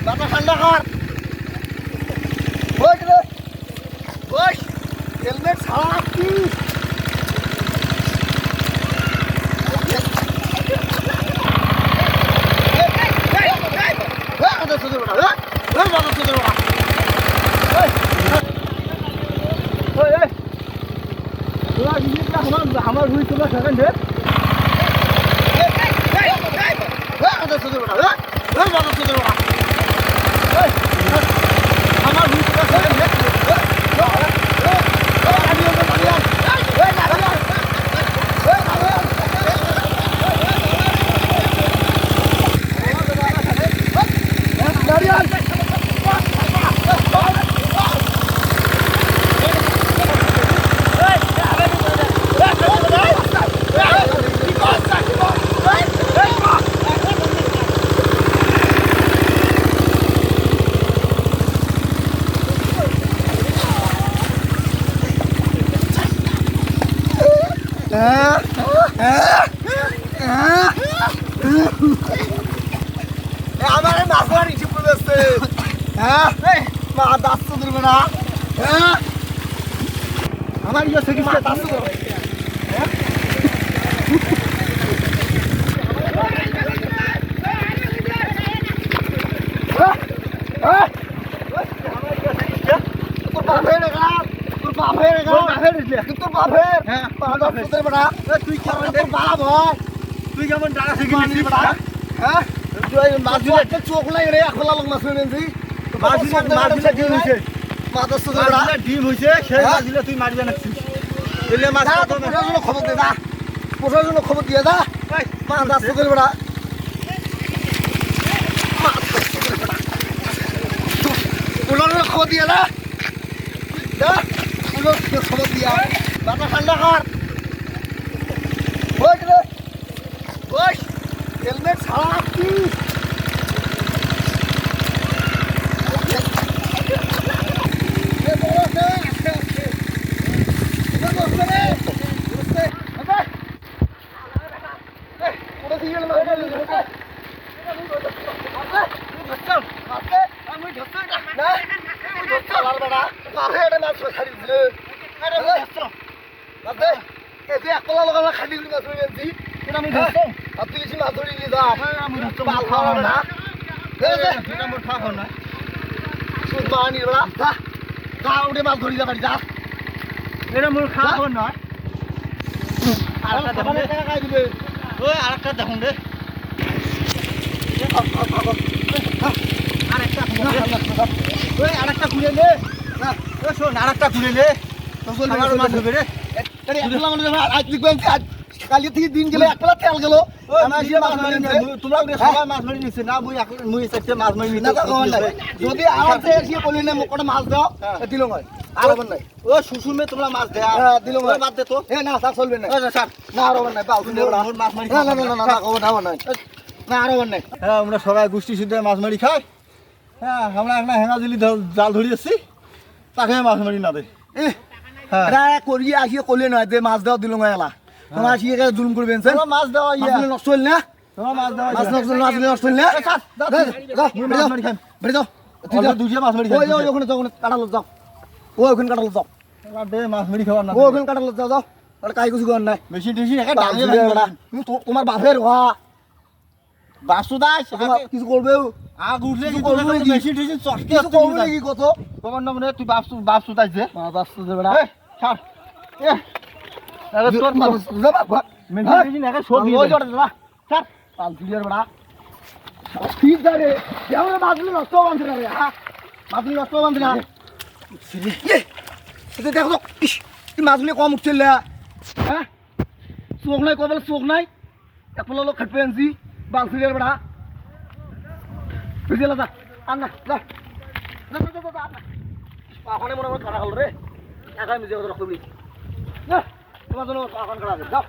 মাথা ঠান্ডা কর। বস রে বস, হেলমেট ছাড়া আসছিস। আমার রুই তোলা সেকেন্ড আমার মাছবার ইচ্ছে পড়েছে। হ্যাঁ মা দাস তো ধরবে না। হ্যাঁ আমার ইয়ে থেকে দাস তো ধরবে। তুই কেমন ডাকা শিখি হ্যাঁ চোখ লাগে রে খোলা লোক মাছ ডিম হয়েছে সেই মাছ দিলে তুই মারবে না খবর দে দা পোষার জন্য খবর দিয়ে দা মাছ আসতে করবে না খবর দিয়ে না খবর দিয়া মাথা ঠান্ডা কর। বস রে বস, হেলমেট ছাড়া আসছিস। মাছ ধরি যাবার যা এটা মোর খাওয়া নয়। আরেকটা দেখুন রে আরেকটা খুলে নে শোন আরেকটা খুলে নে মাছ হবে রে। কালি থেকে দিন গেলে একলা তেল গেল তোমরা মাছ মারি নিচ্ছে না মুই মাছ মারি যদি আমার বলি না কটা মাছ দাও দিল নয় আর হবেন নাই ও শুশুমে তোমরা মাছ দেয়া দিল বাদ দে তো না স্যার চলবে না স্যার না আর হবেন নাই মাছ মারি না না না না নাই না আর হবেন নাই। হ্যাঁ আমরা সবাই গোষ্ঠী শুদ্ধ মাছ মারি খাই। হ্যাঁ আমরা একটা হেঙা জুলি জাল ধরি আসছি তাকে মাছ মারি না দে হ্যাঁ করিয়ে আসিয়ে করলে নয় যে মাছ দেওয়া দিল এলা তোমার আসিয়ে জুলুম করবেন মাছ দেওয়া নষ্ট হল না তোমার মাছ দেওয়া মাছ নষ্ট হল না বেড়ে যাও দুজিয়ে মাছ মারি ওখানে কাটালো যাও ওখানে কাটালো যাও মাছ মারি খাওয়ার না ওখানে কাটালো যাও যাও কাই কিছু করার নাই বেশি টেশি তোমার বাপের হওয়া বাসু দাস কিছু করবে বেশি টেশি কিছু করবে নাকি কত তোমার নাম রে তুই বাপসু দাস যে বাপসু দেবে না ছাড় মাছগুলি কম উঠছিল হ্যাঁ চোখ নাই কবে চোখ নাই একলা লোক খাটবে আনছি বালছিলের বেড়া বুঝলে যা আন না যা পাখানে মনে হয় কাটা হল রে একাই নিজে রক্ত বলি তোমার জন্য পাখান কাটা যাও